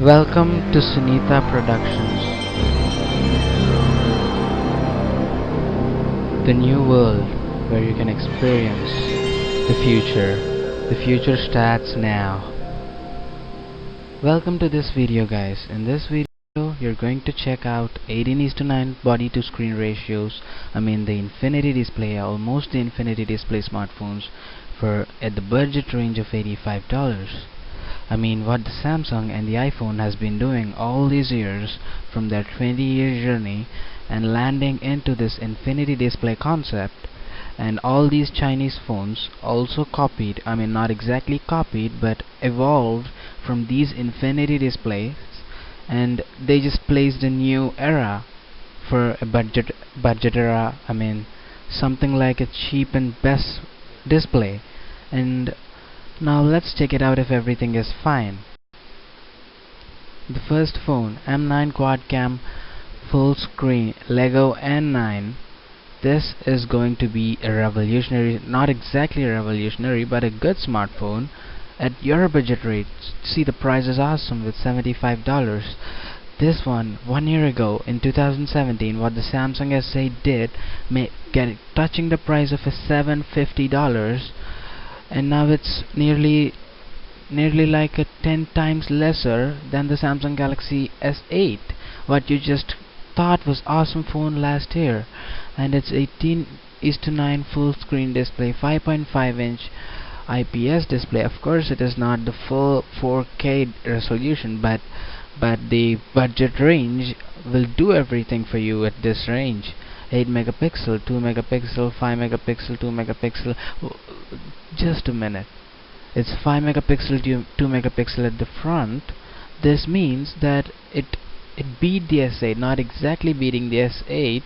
Welcome to Sunitha Productions, the new world where you can experience the future. The future starts now. Welcome to this video, guys. In this video, you're going to check out 18:9 body to screen ratios. The infinity display, almost the infinity display smartphones for at the budget range of $85. What the Samsung and the iPhone has been doing all these years from their 20-year journey and landing into this infinity display concept, and all these Chinese phones also copied, not exactly copied but evolved from these infinity displays, and they just placed a new era for a budget era. Something like a cheap and best display. And now let's check it out if everything is fine. The first phone, M9 quad cam full screen LEGOO N9. This is going to be a revolutionary, not exactly a revolutionary, but a good smartphone at your budget rate. See, the price is awesome with $75. This one year ago in 2017, what the Samsung S8 did, touching the price of a $750, and now it's nearly like a 10 times lesser than the Samsung Galaxy S8, what you just thought was awesome phone last year. And it's 18:9 full screen display, 5.5-inch IPS display. Of course it is not the full 4K resolution, but the budget range will do everything for you at this range. 8 megapixel, 2 megapixel, 5 megapixel, 2 megapixel. Just a minute. It's 5 megapixel to 2 megapixel at the front. This means that it beat the S8, not exactly beating the S8,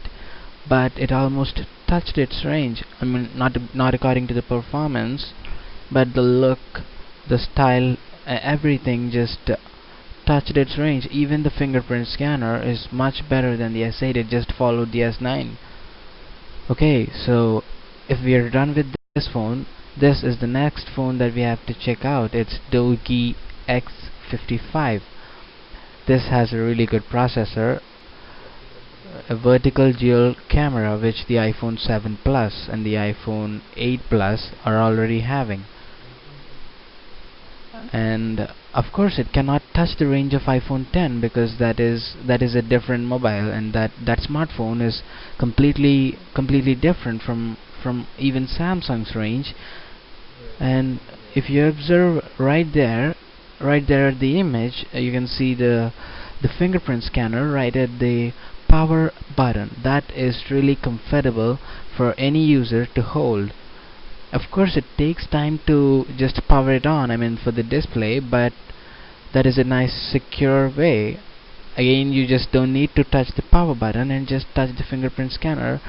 but it almost touched its range. Not according to the performance, but the look, the style, everything just touched its range. Even the fingerprint scanner is much better than the S8. It just followed the S9. Okay, so if we are done with this phone, this is the next phone that we have to check out. It's LEAGOO X55. This has a really good processor, a vertical dual camera, which the iPhone 7 Plus and the iPhone 8 Plus are already having. And of course it cannot touch the range of iPhone 10, because that is a different mobile, and that smartphone is completely different from even Samsung's range. And if you observe right there at the image, you can see the fingerprint scanner right at the power button. That is really comfortable for any user to hold. Of course it takes time to just power it on, for the display, but that is a nice secure way. Again, you just don't need to touch the power button and just touch the fingerprint scanner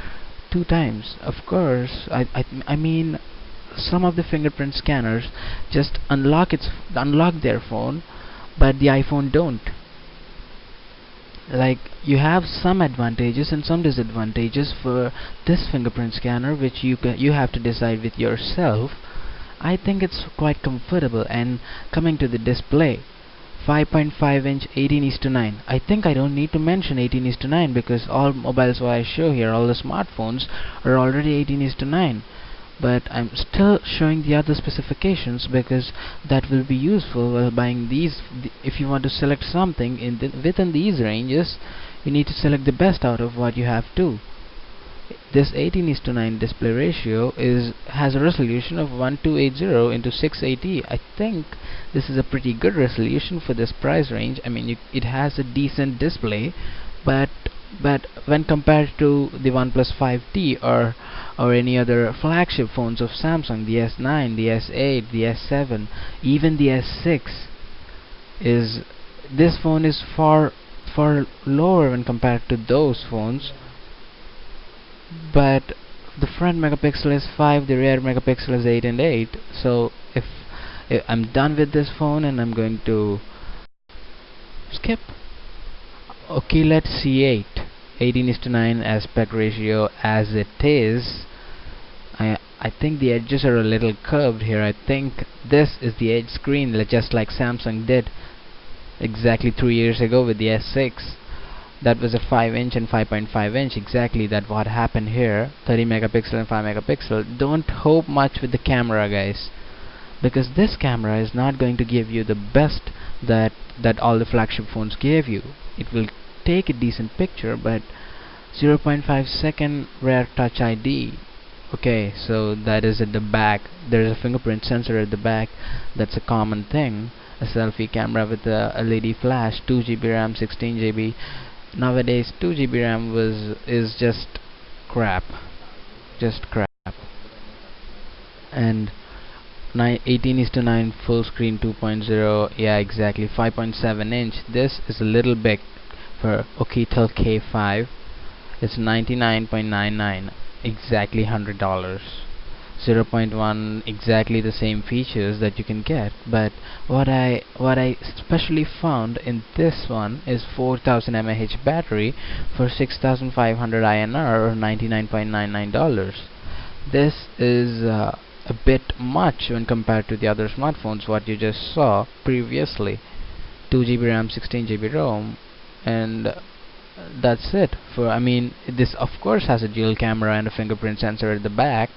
2 times. Of course, I mean some of the fingerprint scanners just unlock their phone, but the iPhone don't. Like, you have some advantages and some disadvantages for this fingerprint scanner, which you have to decide with yourself. I think it's quite comfortable. And coming to the display, 5.5-inch 18:9. I think I don't need to mention 18:9, because all mobiles what I show here, all the smartphones, are already 18:9. But I'm still showing the other specifications, because that will be useful while buying these. If you want to select something within these ranges, you need to select the best out of what you have to. This 18:9 display ratio has a resolution of 1280 into 680. I think this is a pretty good resolution for this price range. It has a decent display, but when compared to the OnePlus 5T or any other flagship phones of Samsung, the S9, the S8, the S7, even the S6, this phone is far lower when compared to those phones. But the front megapixel is 5, the rear megapixel is 8 and 8. So if I'm done with this phone, and I'm going to skip. OLED C8, 18:9 aspect ratio as it is. I think the edges are a little curved here. I think this is the edge screen, just like Samsung did. exactly 3 years ago with the S6. That was a 5 inch and 5.5 inch. Exactly that what happened here. 30 megapixel and 5 megapixel. Don't hope much with the camera, guys, because this camera is not going to give you the best that all the flagship phones gave you. It will take a decent picture, but 0.5 second rear touch ID. Okay, so that is at the back. There is a fingerprint sensor at the back. That's a common thing. A selfie camera with a LED flash, 2 GB RAM, 16 GB. Nowadays 2 GB RAM is just crap, and 18:9 full screen 2.0. Yeah, exactly. 5.7 inch. This is a little big for Oukitel K5. It's 99.99, exactly $100. 0.1, exactly the same features that you can get, but what I especially found in this one is 4000 mAh battery for 6500 INR, or $99.99. This is a bit much when compared to the other smartphones what you just saw previously. 2 GB RAM, 16 GB ROM, and that's it. This of course has a dual camera and a fingerprint sensor at the back.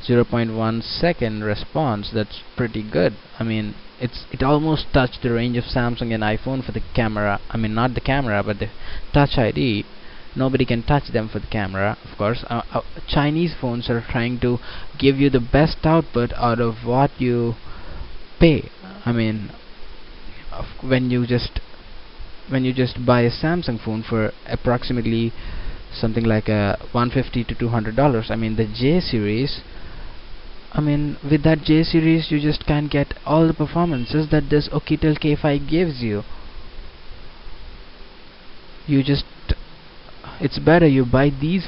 0.1 second response. That's pretty good. It almost touched the range of Samsung and iPhone for the camera. Not the camera, but the touch ID. Nobody can touch them for the camera, of course. Chinese phones are trying to give you the best output out of what you pay. When you just buy a Samsung phone for approximately something like $150 to $200, the J series, with that J series you just can't get all the performances that this Oukitel K5 gives you. It's better you buy these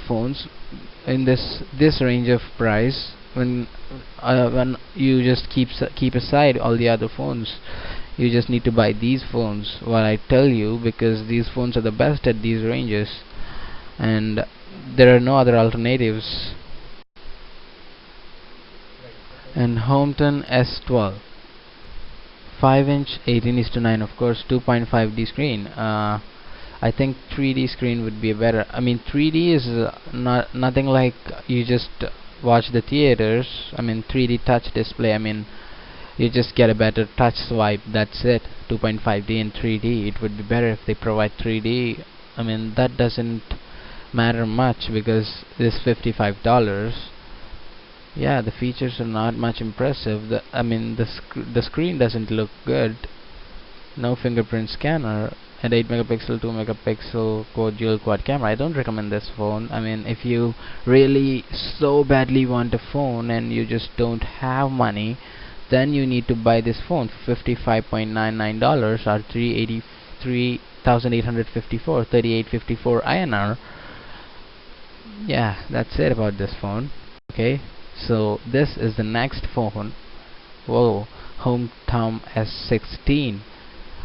phones in this range of price, when you just keep aside all the other phones. You just need to buy these phones, what I tell you, because these phones are the best at these ranges, and there are no other alternatives. And Hometon S12, 5 inch, 18:9, of course, 2.5D screen. I think 3D screen would be better. 3D is nothing like you just watch the theaters. 3D touch display. You just get a better touch swipe. That's it. 2.5D and 3D. It would be better if they provide 3D. That doesn't matter much because this $55. Yeah, the features are not much impressive. The screen doesn't look good. No fingerprint scanner, and 8 megapixel, 2 megapixel dual quad camera. I don't recommend this phone. If you really so badly want a phone and you just don't have money, then you need to buy this phone for $55.99, or 3,854, 3854 INR. Yeah, that's it about this phone. Okay, so this is the next phone. Whoa, Hometon S16.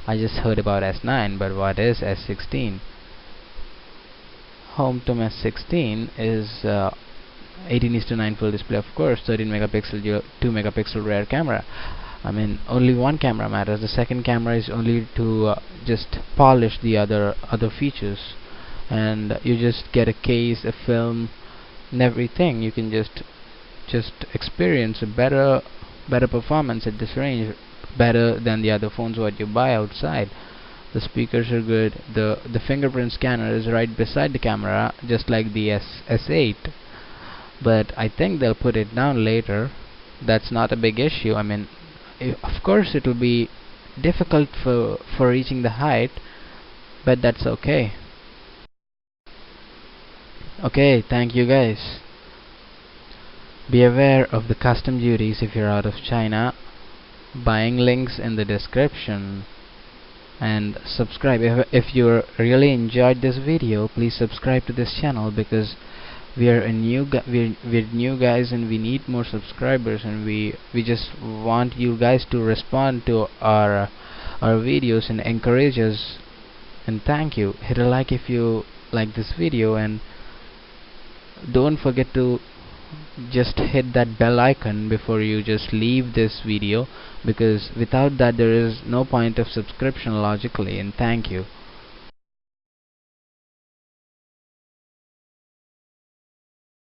I just heard about S9, but what is S16? Hometon S16 is 18:9 full display, of course, 13 megapixel 2 megapixel rear camera. Only one camera matters. The second camera is only to just polish the other features, and you just get a case, a film, and everything. You can just experience a better performance at this range, better than the other phones what you buy outside. The speakers are good. The fingerprint scanner is right beside the camera, just like the S8. But I think they'll put it down later. That's not a big issue. Of course it will be difficult for reaching the height, but that's okay. Okay, thank you guys. Be aware of the custom duties if you're out of China. Buying links in the description, and subscribe. If you really enjoyed this video, please subscribe to this channel, because we're new guys, and we need more subscribers, and we just want you guys to respond to our videos and encourage us. And thank you. Hit a like if you like this video, and don't forget to just hit that bell icon before you just leave this video, because without that there is no point of subscription logically. And thank you.